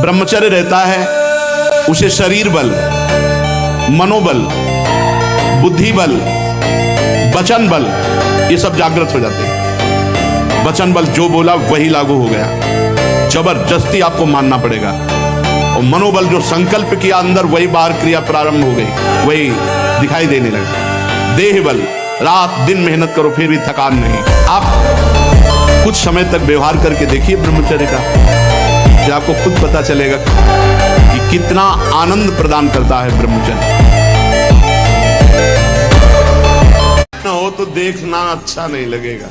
ब्रह्मचर्य रहता है उसे शरीर बल, मनोबल, बुद्धि बल, वचन बल ये सब जागृत हो जाते हैं। वचन बल जो बोला वही लागू हो गया, जबरदस्ती आपको मानना पड़ेगा। और मनोबल जो संकल्प किया अंदर वही बाहर क्रिया प्रारंभ हो गई, वही दिखाई देने लगा। देह बल, रात दिन मेहनत करो फिर भी थकान नहीं। आप कुछ समय तक व्यवहार करके देखिए ब्रह्मचर्य का, फिर आपको खुद पता चलेगा कि कितना आनंद प्रदान करता है ब्रह्मचर्य। ना हो तो देखना अच्छा नहीं लगेगा,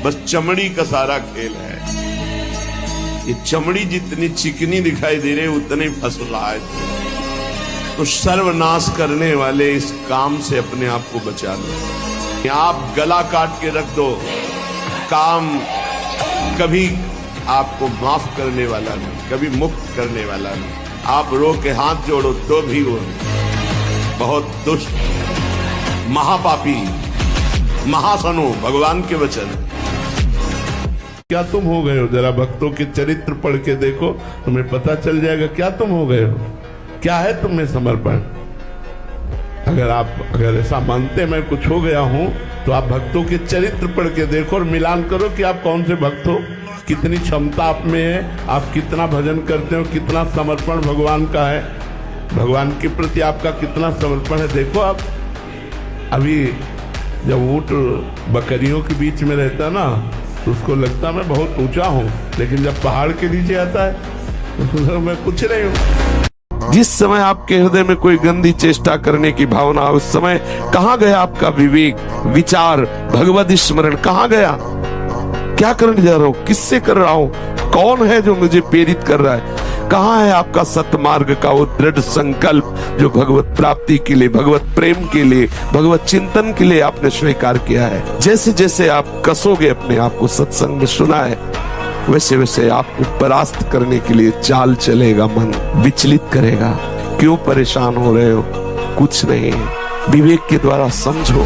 बस चमड़ी का सारा खेल है। ये चमड़ी जितनी चिकनी दिखाई दे रही उतनी फंस रहा है। तो सर्वनाश करने वाले इस काम से अपने आप को बचा लो। आप गला काट के रख दो, काम कभी आपको माफ करने वाला नहीं, कभी मुक्त करने वाला नहीं। आप रो के हाथ जोड़ो तो भी वो बहुत दुष्ट, महापापी, महासनो भगवान के वचन। क्या तुम हो गए हो? जरा भक्तों के चरित्र पढ़ के देखो, तुम्हें पता चल जाएगा क्या तुम हो गए हो, क्या है तुम्हें समर्पण। अगर ऐसा मानते मैं कुछ हो गया हूं तो आप भक्तों के चरित्र पढ़ के देखो और मिलान करो कि आप कौन से भक्त हो, कितनी क्षमता आप में है, आप कितना भजन करते हो, कितना समर्पण भगवान का है, भगवान के प्रति आपका कितना समर्पण है। देखो आप अभी जब ऊंट बकरियों के बीच में रहता ना तो उसको लगता मैं बहुत ऊंचा हूं, लेकिन जब पहाड़ के नीचे आता है तो मैं कुछ नहीं हूं। जिस समय आपके हृदय में कोई गंदी चेष्टा करने की भावना, उस समय कहाँ गया आपका विवेक, विचार, भगवत स्मरण कहाँ गया? क्या करने जा रहा हूं, किससे कर रहा हूं, कौन है जो मुझे प्रेरित कर रहा है? कहाँ है आपका सतमार्ग का वो दृढ़ संकल्प जो भगवत प्राप्ति के लिए, भगवत प्रेम के लिए, भगवत चिंतन के लिए आपने स्वीकार किया है? जैसे जैसे आप कसोगे अपने आप को, सत्संग में सुना है, वैसे वैसे आपको परास्त करने के लिए चाल चलेगा, मन विचलित करेगा। क्यों परेशान हो रहे हो? कुछ नहीं, विवेक के द्वारा समझो।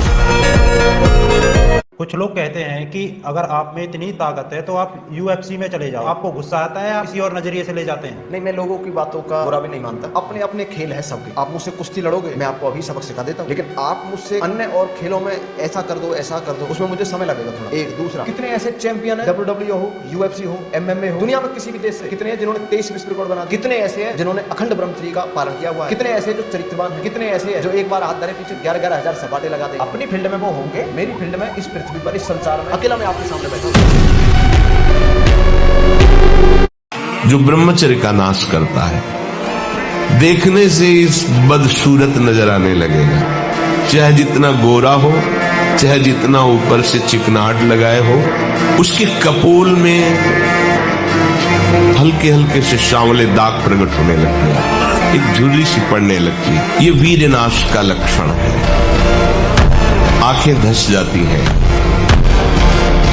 कुछ लोग कहते हैं कि अगर आप में इतनी ताकत है तो आप UFC में चले जाओ। आपको गुस्सा आता है, आप किसी और नजरिए से ले जाते हैं? नहीं, मैं लोगों की बातों का बुरा भी नहीं मानता। अपने अपने खेल है सबके। आप मुझसे कुश्ती लड़ोगे, मैं आपको अभी सबक सिखा देता हूँ, लेकिन आप मुझसे अन्य और खेलों में ऐसा कर दो, ऐसा कर दो, उसमें मुझे समय लगेगा थोड़ा। एक दूसरा, कितने ऐसे चैंपियन है, WWE हो, UFC हो, MMA हो, दुनिया में किसी भी देश से कितने हैं जिन्होंने 23 विश्व रिकॉर्ड बना? कितने ऐसे हैं जिन्होंने अखंड ब्रह्मचर्य का पालन किया हुआ है? कितने ऐसे जो चरित्रवान है? कितने ऐसे हैं जो एक बार हाथ धरे पीछे 11,000 सपाटे लगा दे? अपनी फील्ड में वो होंगे, मेरी फील्ड में, इस पृथ्वी पर, इस संसार में अकेला मैं आपके सामने बैठा हूं। जो ब्रह्मचर्य का नाश करता है, देखने से इस बदसूरत नजर आने लगेगा, चाहे जितना गोरा हो, चाहे जितना ऊपर से चिकनाहट लगाए हो, उसके कपोल में हल्के हल्के से सांवले दाग प्रकट होने लगते हैं, एक झुर्री सी पड़ने लगती है। ये वीर नाश का लक्षण है। आंखें धस जाती हैं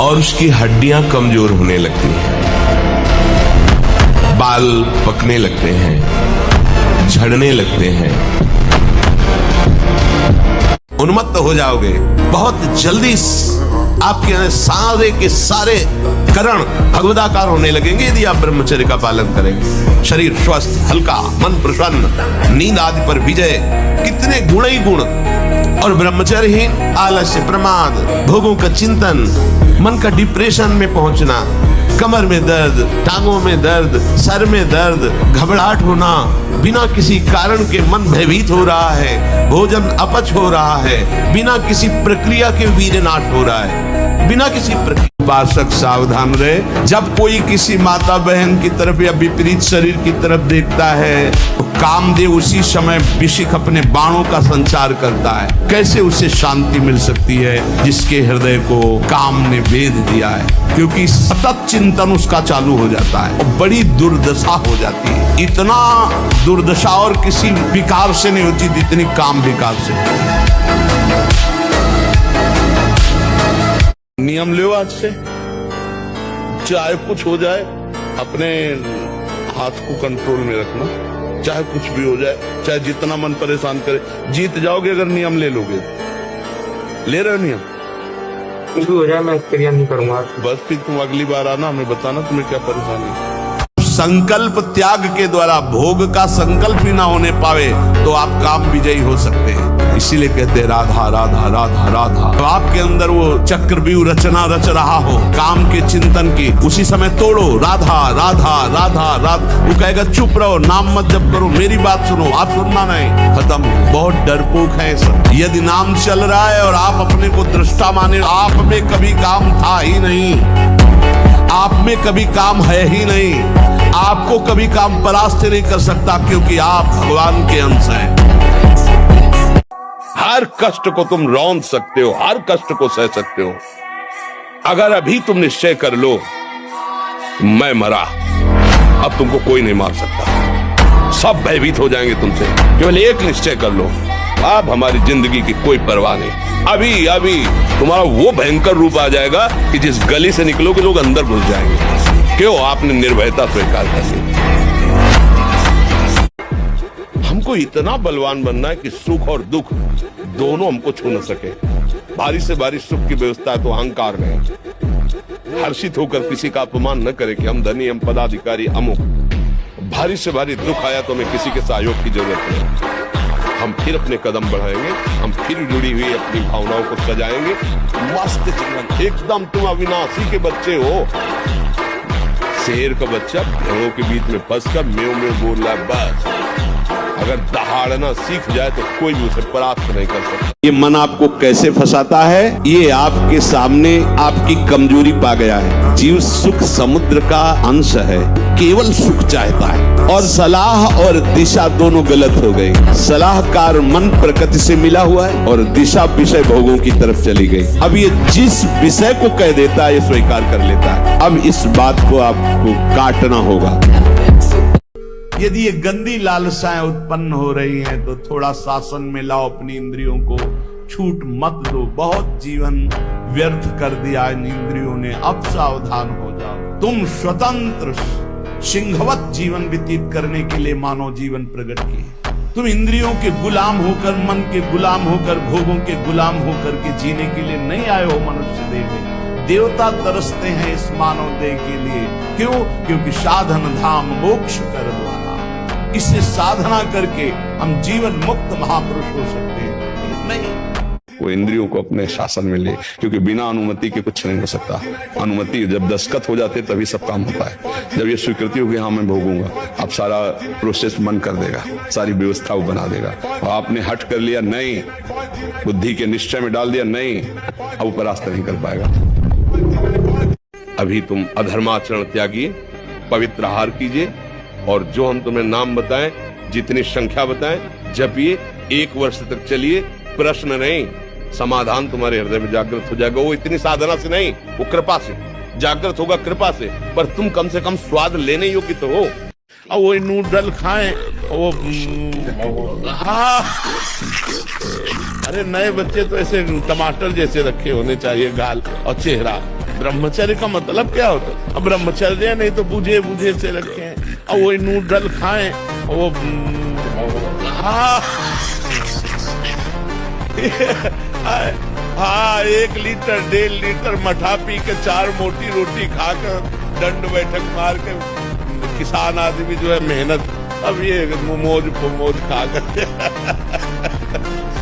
और उसकी हड्डियां कमजोर होने लगती हैं, बाल पकने लगते हैं, झड़ने लगते हैं, उन्मत्त हो जाओगे। बहुत जल्दी आपके सारे के सारे करण भगवदाकार होने लगेंगे यदि आप ब्रह्मचर्य का पालन करेंगे। शरीर स्वस्थ, हल्का, मन प्रसन्न, नींद आदि पर विजय, कितने गुण ही गुण। और ब्रह्मचर्यहीन आलस्य, प्रमाद, भोगों का चिंतन, मन का डिप्रेशन में पहुंचना, कमर में दर्द, टांगों में दर्द, सर में दर्द, घबराहट होना, बिना किसी कारण के मन भयभीत हो रहा है, भोजन अपच हो रहा है, बिना किसी प्रक्रिया के वीरनाश हो रहा है, बिना किसी प्रक्रिया। उपासक सावधान रहे, जब कोई किसी माता बहन की तरफ या विपरीत शरीर की तरफ देखता है तो कामदेव उसी समय विशिख अपने बाणों का संचार करता है। कैसे उसे शांति मिल सकती है जिसके हृदय को काम ने भेद दिया है? क्योंकि सतत चिंतन उसका चालू हो जाता है और बड़ी दुर्दशा हो जाती है। इतना दुर्दशा और किसी विकार से नहीं होती जितनी काम विकार से। नियम लो आज से, चाहे कुछ हो जाए अपने हाथ को कंट्रोल में रखना, चाहे कुछ भी हो जाए, चाहे जितना मन परेशान करे। जीत जाओगे अगर नियम ले लोगे। ले रहे हो नियम? कुछ भी हो जाए मैं क्रिया नहीं करूंगा। बस फिर तुम अगली बार आना, हमें बताना तुम्हें क्या परेशानी। संकल्प त्याग के द्वारा भोग का संकल्प ही ना होने पावे तो आप काम विजयी हो सकते हैं। इसीलिए कहते हैं राधा राधा राधा राधा। तो आपके अंदर वो चक्रव्यूह रचना रच रहा हो काम के चिंतन की, उसी समय तोड़ो राधा राधा राधा राधा। वो कहेगा चुप रहो, नाम मत जप करो, मेरी बात सुनो, आप सुनना नहीं, खत्म। बहुत डरपोक है सब। यदि नाम चल रहा है और आप अपने को दृष्टा माने, आप में कभी काम था ही नहीं, आप में कभी काम है ही नहीं, आपको कभी काम परास्त नहीं कर सकता, क्योंकि आप भगवान के अंश हैं। हर कष्ट को तुम रौंद सकते हो, हर कष्ट को सह सकते हो, अगर अभी तुम निश्चय कर लो मैं मरा, अब तुमको कोई नहीं मार सकता, सब भयभीत हो जाएंगे तुमसे। केवल एक निश्चय कर लो, अब हमारी जिंदगी की कोई परवाह नहीं, अभी अभी तुम्हारा वो भयंकर रूप आ जाएगा कि जिस गली से निकलोगे लोग अंदर घुस जाएंगे। क्यों? आपने निर्भयता स्वीकार कर ली। हमको इतना बलवान बनना है कि सुख और दुख दोनों हमको छू न सके। भारी से भारी सुख की व्यवस्था है तो अहंकार में हर्षित होकर किसी का अपमान न करे कि हम धनी, हम पदाधिकारी, अमुक। भारी से भारी दुख आया तो हमें किसी के सहयोग की जरूरत नहीं, हम फिर अपने कदम बढ़ाएंगे, हम फिर जुड़ी हुई अपनी भावनाओं को सजाएंगे। मस्त जीवन एकदम। तुम अविनाशी के बच्चे हो। शेर का बच्चा भेड़ों के बीच में फंस कर म्यों म्यों बोल रहा है, बस अगर दहाड़ना सीख जाए तो कोई भी उसे परास्त नहीं कर सकता। ये मन आपको कैसे फंसाता है? ये आपके सामने आपकी कमजोरी पा गया है। जीव सुख समुद्र का अंश है, केवल सुख चाहता है, और सलाह और दिशा दोनों गलत हो गई। सलाहकार मन प्रकृति से मिला हुआ है और दिशा विषय भोगों की तरफ चली गई। अब ये जिस विषय को कह देता है ये स्वीकार कर लेता है। अब इस बात को आपको काटना होगा। यदि ये गंदी लालसाएं उत्पन्न हो रही हैं तो थोड़ा शासन में लाओ अपनी इंद्रियों को, छूट मत दो। बहुत जीवन व्यर्थ कर दिया इन इंद्रियों ने, अब सावधान हो जाओ। तुम स्वतंत्र सिंहवत जीवन व्यतीत करने के लिए मानव जीवन प्रकट किए। तुम इंद्रियों के गुलाम होकर, मन के गुलाम होकर, भोगों के गुलाम होकर के जीने के लिए नहीं आए हो मनुष्य देह में। देवता तरसते हैं इस मानव देह के लिए। क्यों? क्योंकि साधन धाम मोक्ष कर द्वारा, इससे साधना करके हम जीवन मुक्त महापुरुष हो सकते हैं। नहीं, वो इंद्रियों को अपने शासन में ले, क्योंकि बिना अनुमति के कुछ नहीं हो सकता। अनुमति जब दस्तखत हो जाते तभी सब काम होता है। जब ये स्वीकृति होगी हाँ मैं भोगूंगा, अब सारा प्रोसेस मन कर देगा, सारी व्यवस्था वो बना देगा। और आपने हट कर लिया नहीं, बुद्धि के निश्चय में डाल दिया नहीं, अब वो परास्त नहीं कर पाएगा। अभी तुम अधर्माचरण त्यागिए, पवित्र आहार कीजिए, और जो हम तुम्हें नाम बताएं, जितनी संख्या बताएं, जपिए, 1 वर्ष तक चलिए। प्रश्न नहीं, समाधान तुम्हारे हृदय में जागृत हो जाएगा। वो इतनी साधना से नहीं, वो कृपा से जागृत होगा, कृपा से। पर तुम कम से कम स्वाद लेने योग्य तो हो। अब वो नूडल खाएं, वो हाँ, अरे नए बच्चे तो ऐसे टमाटर जैसे रखे होने चाहिए गाल और चेहरा। ब्रह्मचर्य का मतलब क्या होता है? अब ब्रह्मचर्य नहीं तो बुझे बुझे से रखे हैं। अब वो नूडल खाएं, वो हाँ हाँ 1 लीटर 1.5 लीटर मठा पी के 4 मोटी रोटी खाकर दंड बैठक मार के किसान आदमी जो है मेहनत, अब ये मोमोज खाकर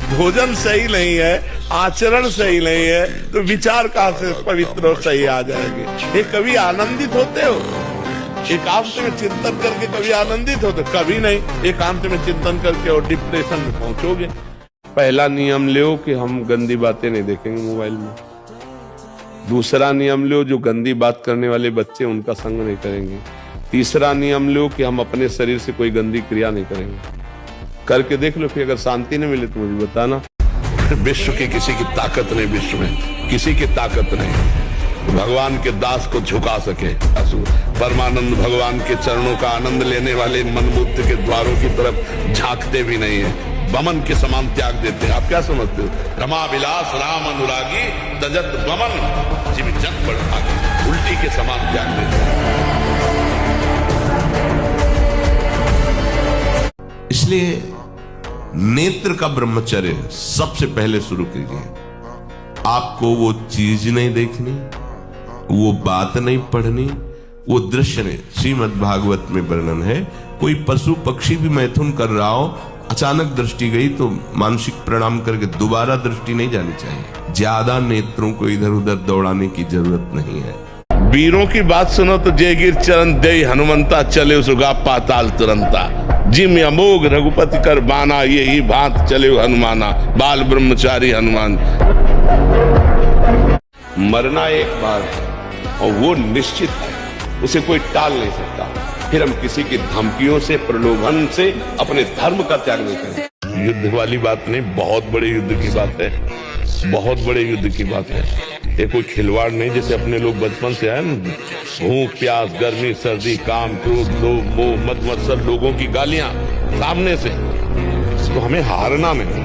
भोजन सही नहीं है, आचरण सही नहीं है, तो विचार कहां से पवित्र और सही आ जाएंगे? ये कभी आनंदित होते हो? एकांत में चिंतन करके कभी आनंदित होते? कभी नहीं। एकांत में चिंतन करके और डिप्रेशन में पहुंचोगे। पहला नियम लो कि हम गंदी बातें नहीं देखेंगे मोबाइल में। दूसरा नियम लो, जो गंदी बात करने वाले बच्चे उनका संग नहीं करेंगे। तीसरा नियम लो कि हम अपने शरीर से कोई गंदी क्रिया नहीं करेंगे। करके देख लो, फिर अगर शांति नहीं मिले तो मुझे बताना। विश्व की किसी की ताकत नहीं, विश्व में किसी की ताकत नहीं भगवान के दास को झुका सके। परमानंद भगवान के चरणों का आनंद लेने वाले मनबुद्ध के द्वारों की तरफ झांकते भी नहीं है, बमन के समान त्याग देते हैं। आप क्या समझते हो? रमा विलास राम अनुरागी तजत बमन जिम जग बढ़ उल्टी के समान त्याग देते हैं। इसलिए नेत्र का ब्रह्मचर्य सबसे पहले शुरू कीजिए। आपको वो चीज नहीं देखनी, वो बात नहीं पढ़नी, वो दृश्य ने श्रीमद् भागवत में वर्णन है। कोई पशु पक्षी भी मैथुन कर रहा हो, अचानक दृष्टि गई तो मानसिक प्रणाम करके दोबारा दृष्टि नहीं जानी चाहिए। ज्यादा नेत्रों को इधर उधर दौड़ाने की जरूरत नहीं है। वीरों की बात सुनो तो जय गिर चरण दे हनुमंता, चले सुगा पाताल तुरंता। जिम अमोघ रघुपति कर बाना, यही भांत चले हनुमाना। बाल ब्रह्मचारी हनुमान। मरना एक बार और वो निश्चित है, उसे कोई टाल नहीं सकता। फिर हम किसी की धमकियों से, प्रलोभन से अपने धर्म का त्याग नहीं करें। युद्ध वाली बात नहीं, बहुत बड़े युद्ध की बात है, बहुत बड़े युद्ध की बात है। ये कोई खिलवाड़ नहीं जैसे अपने लोग बचपन से आए ना, भूख प्यास गर्मी सर्दी काम क्रोध लोभ मोह मद मत्सर, लोगों की गालियां सामने से। तो हमें हारना नहीं।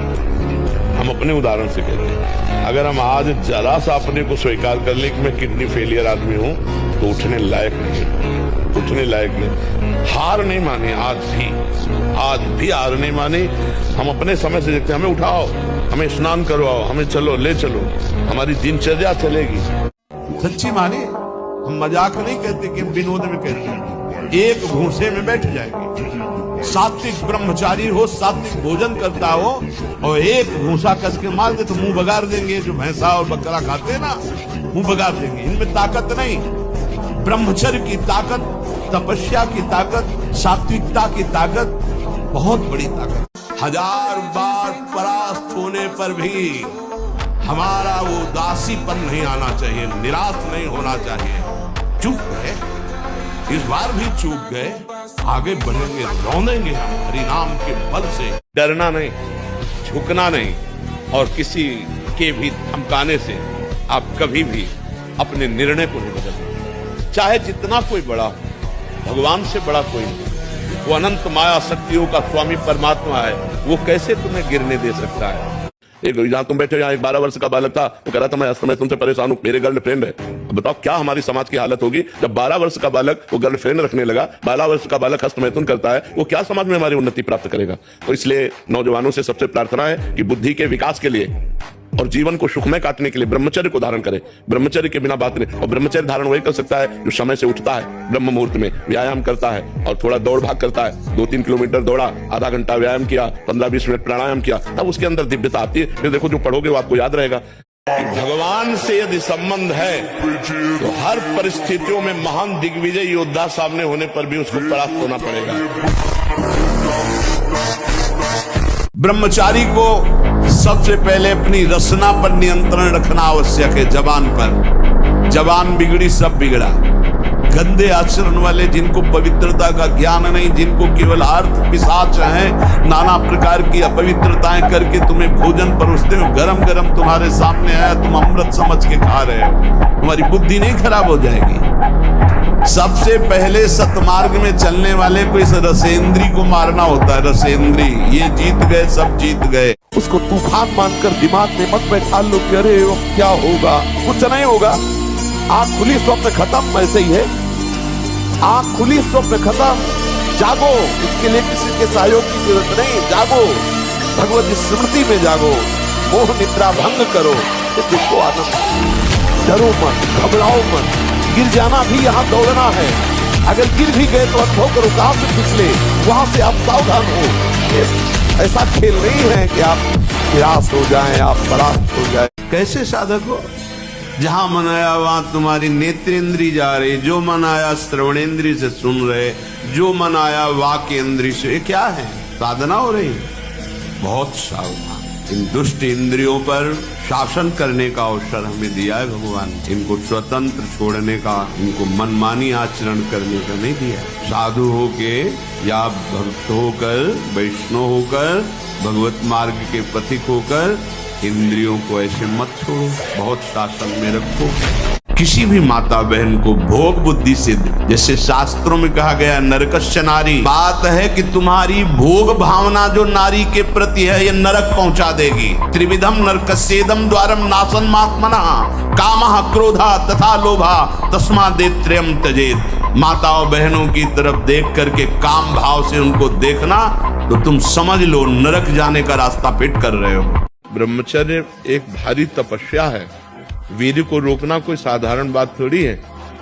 हम अपने उदाहरण से कहते हैं, अगर हम आज जरा सा अपने को स्वीकार कर ले कि मैं किडनी फेलियर आदमी हूं, तो उठने लायक नहीं, उठने लायक नहीं। हार नहीं माने, आज भी हार नहीं माने। हम अपने समय से देखते हैं, हमें उठाओ, हमें स्नान करवाओ, हमें चलो ले चलो, हमारी दिनचर्या चलेगी। सच्ची माने, हम मजाक नहीं कहते कि विनोद में कहते हैं। एक भूसे में बैठ जाएंगे। सात्विक ब्रह्मचारी हो, सात्विक भोजन करता हो और एक भूसा कस के मार दे तो मुंह बगाड़ देंगे। जो भैंसा और बकरा खाते हैं ना, मुंह बगाड़ देंगे। इनमें ताकत नहीं। ब्रह्मचर्य की ताकत, तपस्या की ताकत, सात्विकता की ताकत बहुत बड़ी ताकत। हजार बार परास्त होने पर भी हमारा वो उदासीपन नहीं आना चाहिए, निराश नहीं होना चाहिए। चूक गए, इस बार भी चूक गए, आगे बढ़ेंगे, लौंदेंगे हम हरि नाम के बल से। डरना नहीं, झुकना नहीं और किसी के भी धमकाने से आप कभी भी अपने निर्णय को नहीं बदलते। चाहे जितना कोई बड़ा हो, भगवान से बड़ा कोई नहीं। वो अनंत माया शक्तियों का स्वामी परमात्मा है, वो कैसे तुम्हें गिरने दे सकता है। एक जहां तुम बैठे, यहाँ एक 12 वर्ष का बालक था, वो कह रहा था मैं अस्त में तुमसे परेशान हूं, मेरे गर्लफ्रेंड है। अब बताओ क्या हमारी समाज की हालत होगी जब 12 वर्ष का बालक वो गर्लफ्रेंड रखने लगा। 12 वर्ष का बालक हस्तमैथुन करता है, वो क्या समाज में हमारी उन्नति प्राप्त करेगा। तो इसलिए नौजवानों से सबसे प्रार्थना है कि बुद्धि के विकास के लिए और जीवन को सुखमय काटने के लिए ब्रह्मचर्य को धारण करें। ब्रह्मचर्य के बिना बात नहीं। और ब्रह्मचर्य धारण वही कर सकता है जो समय से उठता है, ब्रह्म मुहूर्त में व्यायाम करता है और थोड़ा दौड़ भाग करता है। 2-3 किलोमीटर दौड़ा, आधा घंटा व्यायाम किया, 15-20 मिनट प्राणायाम किया, तब उसके अंदर दिव्यता आती है। फिर देखो जो पढ़ोगे वो आपको याद रहेगा। भगवान से यदि संबंध है तो हर परिस्थितियों में महान दिग्विजय योद्धा सामने होने पर भी उसको परास्त होना पड़ेगा। ब्रह्मचारी को सबसे पहले अपनी रसना पर नियंत्रण रखना आवश्यक है। जबान पर, जबान बिगड़ी सब बिगड़ा। गंदे आचरण वाले, जिनको पवित्रता का ज्ञान नहीं, जिनको केवल अर्थ पिशाच हैं, नाना प्रकार की अपवित्रताएं करके तुम्हें भोजन परोसते हो, गरम गरम तुम्हारे सामने आया, तुम अमृत समझ के खा रहे हो, तुम्हारी बुद्धि नहीं खराब हो जाएगी। सबसे पहले सतमार्ग में चलने वाले को इस रसेंद्री को मारना होता है। रसेंद्री, ये जीत गए, सब जीत गए। उसको तूफान मानकर दिमाग में मत बैठा लो कि अरे क्या होगा, कुछ नहीं होगा। आंख खुली स्वप्न खत्म, ऐसे ही है। आंख खुली स्वप्न खत्म, जागो। इसके लिए किसी के सहयोग की जरूरत नहीं, जागो, भगवती स्मृति में जागो, मोह निद्रा भंग करो, तुमको आनंद। डरो मत, घबराओ मत, गिर जाना भी यहाँ दौड़ना है। अगर गिर भी गए तो अनुभव करो कहां से फिसले, वहां से आप सावधान हो। ऐसा खेल नहीं है कि आप निराश हो जाएं, आप परास्त हो जाएं। कैसे साधक हो? जहां मन आया वहां तुम्हारी नेत्रेंद्री जा रही, जो मन आया श्रवणेंद्री से सुन रहे, जो मन आया वाक्येंद्री से। क्या है? साधना हो रही। बहुत सावधान। इन दुष्ट इंद्रियों पर शासन करने का अवसर हमें दिया है भगवान। इनको स्वतंत्र छोड़ने का, इनको मनमानी आचरण करने का नहीं दिया। साधु होके या भक्त होकर, वैष्णव होकर, भगवत मार्ग के पथिक होकर इंद्रियों को ऐसे मत छोड़ो, बहुत शासन में रखो। किसी भी माता बहन को भोग बुद्धि से, जैसे शास्त्रों में कहा गया नरकस्य नारी, बात है कि तुम्हारी भोग भावना जो नारी के प्रति है ये नरक पहुंचा देगी। त्रिविधम नरकस्येदम द्वारम नाशन मात्मनः कामः क्रोधा तथा लोभा तस्मादेत्रयम् त्यजेत्। माताओं बहनों की तरफ देख करके काम भाव से उनको देखना तो तुम समझ लो नरक जाने का रास्ता फिट कर रहे हो। ब्रह्मचर्य एक भारी तपस्या है। वीर को रोकना कोई साधारण बात थोड़ी है।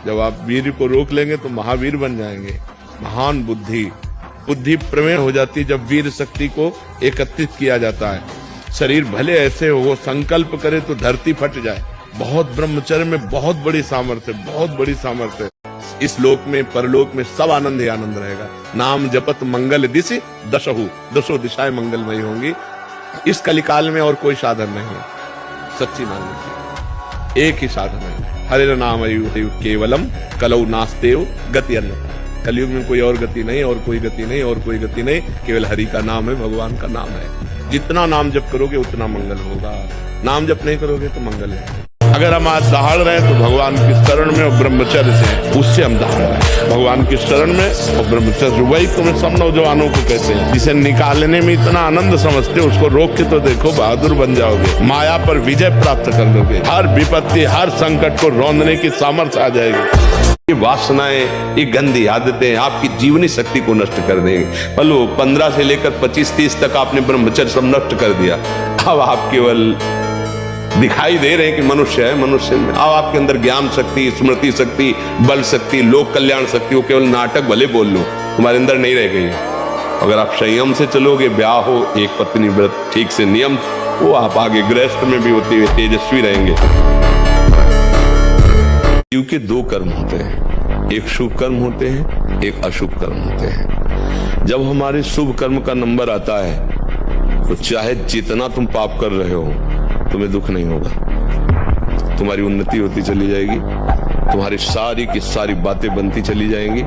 जब आप वीर को रोक लेंगे तो महावीर बन जाएंगे। महान बुद्धि प्रमेय हो जाती है जब वीर शक्ति को एकत्रित किया जाता है। शरीर भले ऐसे हो, संकल्प करे तो धरती फट जाए। बहुत ब्रह्मचर्य में बहुत बड़ी सामर्थ्य। इस लोक में परलोक में सब आनंद ही आनंद रहेगा। नाम जपत मंगल दिशि दशो दिशाएं मंगलमयी होंगी। इस कलिकाल में और कोई साधन नहीं है, सच्ची मान लीजिए, एक ही साधन है, हरे नाम केवलम कलौ नास्तेव गति अन्यथा। कलयुग में कोई और गति नहीं, और कोई गति नहीं, और कोई गति नहीं, केवल हरि का नाम है, भगवान का नाम है। जितना नाम जप करोगे उतना मंगल होगा, नाम जप नहीं करोगे तो मंगल नहीं। अगर हम आज दहाड़ रहे हैं तो भगवान की शरण में और ब्रह्मचर्य से, उससे हम दहाड़ रहे हैं, भगवान की शरण में और ब्रह्मचर्य। वही तुम्हें सब नौजवानों को कहते हैं, जिसे निकालने में इतना आनंद समझते हो उसको रोक के तो देखो, बहादुर बन जाओगे, माया पर विजय प्राप्त कर लोगे, हर विपत्ति हर संकट को रौंदने की सामर्थ्य आ जाएगी। ये वासनाएं, ये गंदी आदतें आपकी जीवनी शक्ति को नष्ट कर देंगे। पलो 15 से लेकर 25-30 तक आपने ब्रह्मचर्य सब नष्ट कर दिया। अब आप केवल दिखाई दे रहे हैं कि मनुष्य है, मनुष्य में अब आपके अंदर ज्ञान शक्ति, स्मृति शक्ति, बल शक्ति, लोक कल्याण शक्ति, वो केवल नाटक भले बोल लो, तुम्हारे अंदर नहीं रह गई। अगर आप संयम से चलोगे, ब्याह हो, एक पत्नी व्रत ठीक से नियम, वो आप आगे गृहस्थ में भी होते हुए तेजस्वी रहेंगे। क्योंकि दो कर्म होते हैं, एक शुभ कर्म होते हैं, एक अशुभ कर्म होते हैं। जब हमारे शुभ कर्म का नंबर आता है तो चाहे जितना तुम पाप कर रहे हो तुम्हें दुख नहीं होगा, तुम्हारी उन्नति होती चली जाएगी, तुम्हारी सारी की सारी बातें बनती चली जाएंगी।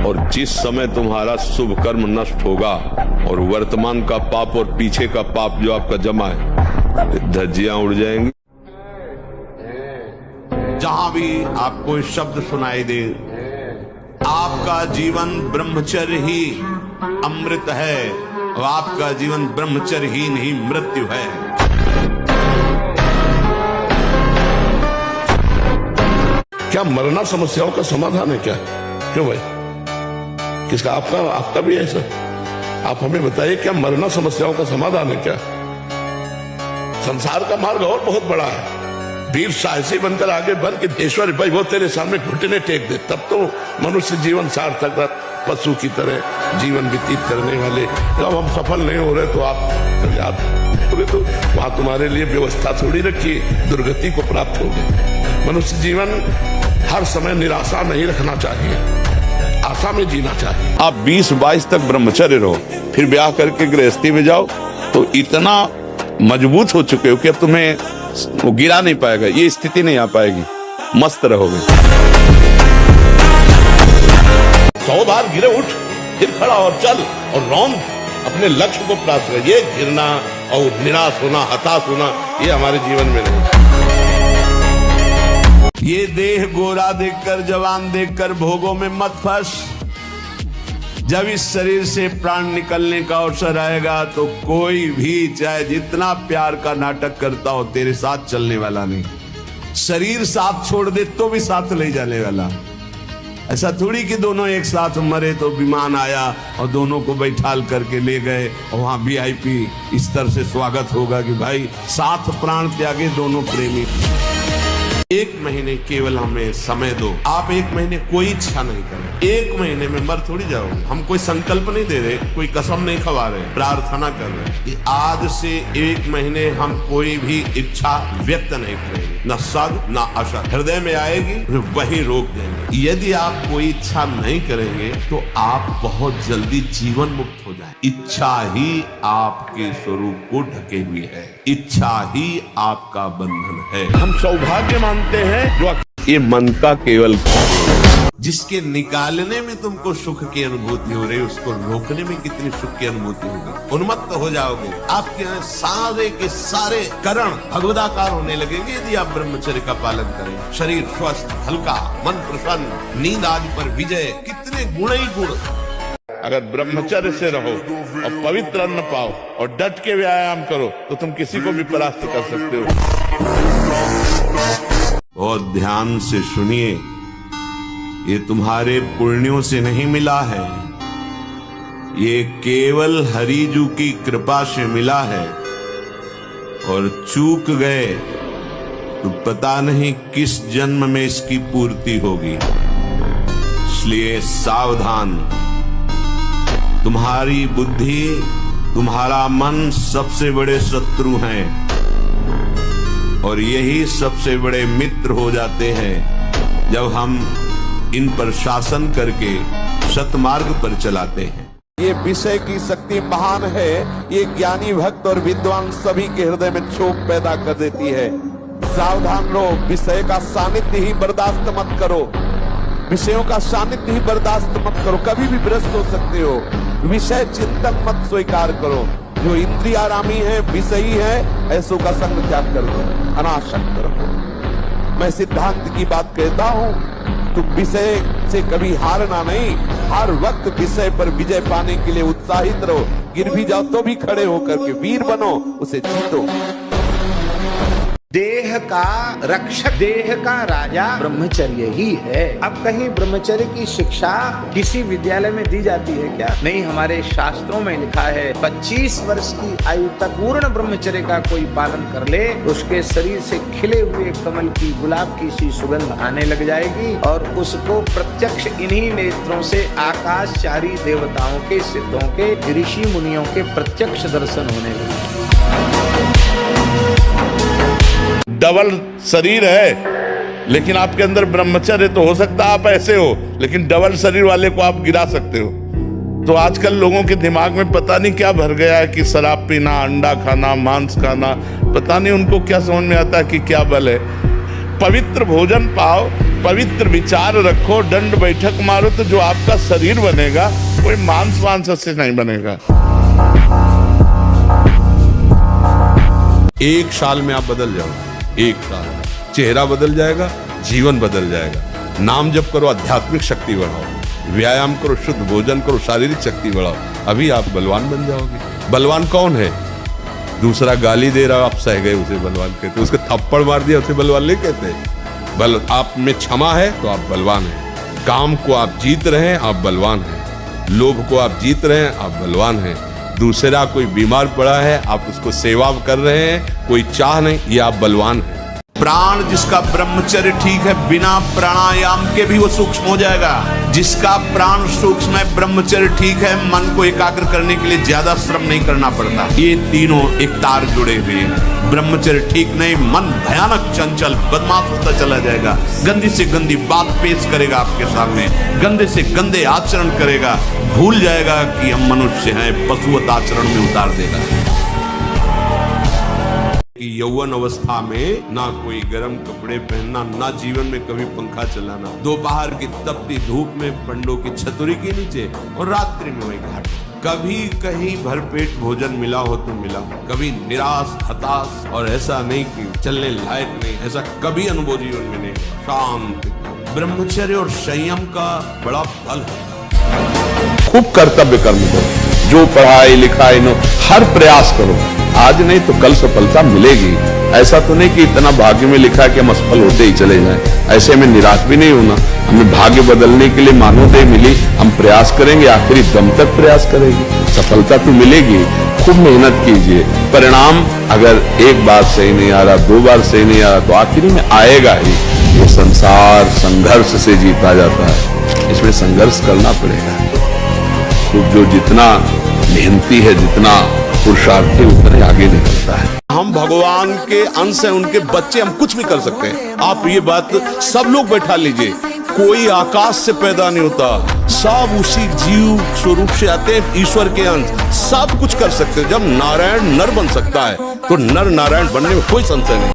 और जिस समय तुम्हारा शुभ कर्म नष्ट होगा और वर्तमान का पाप और पीछे का पाप जो आपका जमा है, धज्जियां उड़ जाएंगी। जहां भी आपको शब्द सुनाई दे, आपका जीवन ब्रह्मचर्य ही अमृत है और आपका जीवन ब्रह्मचर्य ही नहीं मृत्यु है। क्या मरना समस्याओं का समाधान है क्या? क्यों भाई, किसका? आपका भी ऐसा? आप हमें बताइए, क्या मरना समस्याओं का समाधान है क्या? संसार का मार्ग और बहुत बड़ा है। वीर साहसी बनकर आगे बढ़ के ईश्वर भाई वो तेरे सामने घुटने टेक दे, तब तो मनुष्य जीवन सार्थक, पशु की तरह जीवन व्यतीत करने वाले। जब हम सफल नहीं हो रहे तो आप याद तो वहां तुम्हारे लिए व्यवस्था थोड़ी रखी, दुर्गति को प्राप्त हो गए। मनुष्य जीवन हर समय निराशा नहीं रखना चाहिए, आशा में जीना चाहिए। आप 20-22 तक ब्रह्मचर्य रहो, फिर ब्याह करके गृहस्थी में जाओ तो इतना मजबूत हो चुके हो कि अब तुम्हें वो गिरा नहीं पाएगा, ये स्थिति नहीं आ पाएगी, मस्त रहोगे। 100 बार गिरे उठ, फिर खड़ा और चल और रौंद, अपने लक्ष्य को प्राप्त कर। ये गिरना और निराश होना, हताश होना, ये हमारे जीवन में नहीं। ये देह गोरा देखकर, जवान देखकर भोगों में मत फंस। जब इस शरीर से प्राण निकलने का अवसर आएगा तो कोई भी चाहे जितना प्यार का नाटक करता हो तेरे साथ चलने वाला नहीं। शरीर साथ छोड़ दे तो भी साथ ले जाने वाला। ऐसा थोड़ी कि दोनों एक साथ मरे तो विमान आया और दोनों को बैठाल करके ले गए और वहां VIP स्तर से स्वागत होगा कि भाई साथ प्राण त्यागे दोनों प्रेमी। 1 महीने केवल हमें समय दो। आप 1 महीने कोई इच्छा नहीं करें, 1 महीने में मर थोड़ी जाओगे। हम कोई संकल्प नहीं दे रहे, कोई कसम नहीं खवा रहे, प्रार्थना कर रहे कि आज से 1 महीने हम कोई भी इच्छा व्यक्त नहीं करेंगे, न सद न असद। हृदय में आएगी वही रोक देंगे। यदि आप कोई इच्छा नहीं करेंगे तो आप बहुत जल्दी जीवन मुक्त हो जाए। इच्छा ही आपके स्वरूप को ढके हुई है, इच्छा ही आपका बंधन है। हम सौभाग्य मानते हैं जो ये मन का केवल जिसके निकालने में तुमको सुख की अनुभूति हो रही है, उसको रोकने में कितनी सुख की अनुभूति होगी। उन्मत्त हो जाओगे, आपके सारे के सारे करण भगवदाकार होने लगेंगे यदि आप ब्रह्मचर्य का पालन करें। शरीर स्वस्थ, हल्का, मन प्रसन्न, नींद आदि पर विजय, कितने गुण ही गुण। अगर ब्रह्मचर्य से रहो और पवित्र अन्न पाओ और डट के व्यायाम करो तो तुम किसी को भी परास्त कर सकते हो। बहुत ध्यान से सुनिए, ये तुम्हारे पुण्यों से नहीं मिला है, ये केवल हरिजू की कृपा से मिला है। और चूक गए तो पता नहीं किस जन्म में इसकी पूर्ति होगी। इसलिए सावधान। तुम्हारी बुद्धि, तुम्हारा मन सबसे बड़े शत्रु हैं और यही सबसे बड़े मित्र हो जाते हैं जब हम इन पर शासन करके सतमार्ग पर चलाते हैं। ये विषय की शक्ति महान है। ये ज्ञानी भक्त और विद्वान सभी के हृदय में क्षोभ पैदा कर देती है। सावधान रहो, विषय का सानिध्य ही बर्दाश्त मत करो। विषयों का सानिध्य ही बर्दाश्त मत करो। कभी भी भ्रष्ट हो सकते हो। विषय चिंतन मत स्वीकार करो। जो इंद्रियारामी है, विषयी है, ऐसों का संग त्याग कर दो, अनासक्त रहो। मैं सिद्धांत की बात कहता हूं, तुम विषय से कभी हारना नहीं, हर वक्त विषय पर विजय पाने के लिए उत्साहित रहो। गिर भी जाओ तो भी खड़े होकर के वीर बनो, उसे जीतो। देह का रक्षक, देह का राजा ब्रह्मचर्य ही है। अब कहीं ब्रह्मचर्य की शिक्षा किसी विद्यालय में दी जाती है क्या? नहीं, हमारे शास्त्रों में लिखा है 25 वर्ष की आयु तक पूर्ण ब्रह्मचर्य का कोई पालन कर ले, उसके शरीर से खिले हुए कमल की, गुलाब की सी सुगंध आने लग जाएगी और उसको प्रत्यक्ष इन्हीं नेत्रों से आकाशचारी देवताओं के, सिद्धों के, ऋषि मुनियों के प्रत्यक्ष दर्शन होने लगे। डबल शरीर है लेकिन आपके अंदर ब्रह्मचर्य तो हो सकता है, आप ऐसे हो, लेकिन डबल शरीर वाले को आप गिरा सकते हो। तो आजकल लोगों के दिमाग में पता नहीं क्या भर गया है कि शराब पीना, अंडा खाना, मांस खाना, पता नहीं उनको क्या समझ में आता है कि क्या बल है। पवित्र भोजन पाओ, पवित्र विचार रखो, दंड बैठक मारो, तो जो आपका शरीर बनेगा कोई मांस से नहीं बनेगा। एक साल में आप बदल जाओगे। एक साल में चेहरा बदल जाएगा, जीवन बदल जाएगा। नाम जप करो, आध्यात्मिक शक्ति बढ़ाओ, व्यायाम करो, शुद्ध भोजन करो, शारीरिक शक्ति बढ़ाओ, अभी आप बलवान बन जाओगे। बलवान कौन है? दूसरा गाली दे रहा, आप सह गए, उसे बलवान कहते। उसके थप्पड़ मार दिया, उसे बलवान नहीं कहते। बल आप में क्षमा है तो आप बलवान हैं। काम को आप जीत रहे हैं, आप बलवान हैं। लोभ को आप जीत रहे हैं, आप बलवान हैं। दूसरा कोई बीमार पड़ा है, आप उसको सेवा कर रहे हैं, कोई चाह नहीं, ये आप बलवान हैं। प्राण जिसका ब्रह्मचर्य ठीक है, बिना प्राणायाम के भी वो सूक्ष्म हो जाएगा। जिसका प्राण सूक्ष्म है, ब्रह्मचर्य ठीक है, मन को एकाग्र करने के लिए ज्यादा श्रम नहीं करना पड़ता। ये तीनों एक तार जुड़े हुए हैं। ब्रह्मचर्य ठीक नहीं, मन भयानक चंचल बदमाश होता चला जाएगा। गंदी से गंदी बात पेश करेगा आपके सामने, गंदे से गंदे आचरण करेगा, भूल जाएगा कि हम मनुष्य हैं, पशुवत आचरण में उतार देगा। यौवन अवस्था में ना कोई गर्म कपड़े पहनना, ना जीवन में कभी पंखा चलाना, दोपहर की तपती धूप में पंडों की छतरी के नीचे और रात्रि में वही घाट। कभी कहीं भरपेट भोजन मिला हो तो मिला, कभी निराश, हताश और ऐसा नहीं कि चलने लायक नहीं, ऐसा कभी अनुभव जीवन में नहीं। शांति, ब्रह्मचर्य और संयम का बड़ा फल है। खूब कर्तव्य कर्म करो, जो पढ़ाई लिखाई नो हर प्रयास करो। आज नहीं तो कल सफलता मिलेगी। ऐसा तो नहीं कि इतना भाग्य में लिखा है कि हम असफल होते ही चले जाएं। ऐसे में निराश भी नहीं होना। हमें भाग्य बदलने के लिए मानवदेह मिली, हम प्रयास करेंगे, आखिरी दम तक प्रयास करेंगे, सफलता तो मिलेगी। खूब मेहनत कीजिए। परिणाम अगर एक बार सही नहीं आ रहा, 2 बार सही नहीं आ रहा, तो आखिरी में आएगा ही। ये संसार संघर्ष से जीता जाता है, इसमें संघर्ष करना पड़ेगा। तो जो जितना मेहनती है, जितना पुरुषार्थी, उतने आगे निकलता है। हम भगवान के अंश हैं, उनके बच्चे, हम कुछ भी कर सकते हैं। आप ये बात सब लोग बैठा लीजिए, कोई आकाश से पैदा नहीं होता, सब उसी जीव स्वरूप से आते हैं, ईश्वर के अंश। सब कुछ कर सकते हैं। जब नारायण नर बन सकता है तो नर नारायण बनने में कोई संशय नहीं।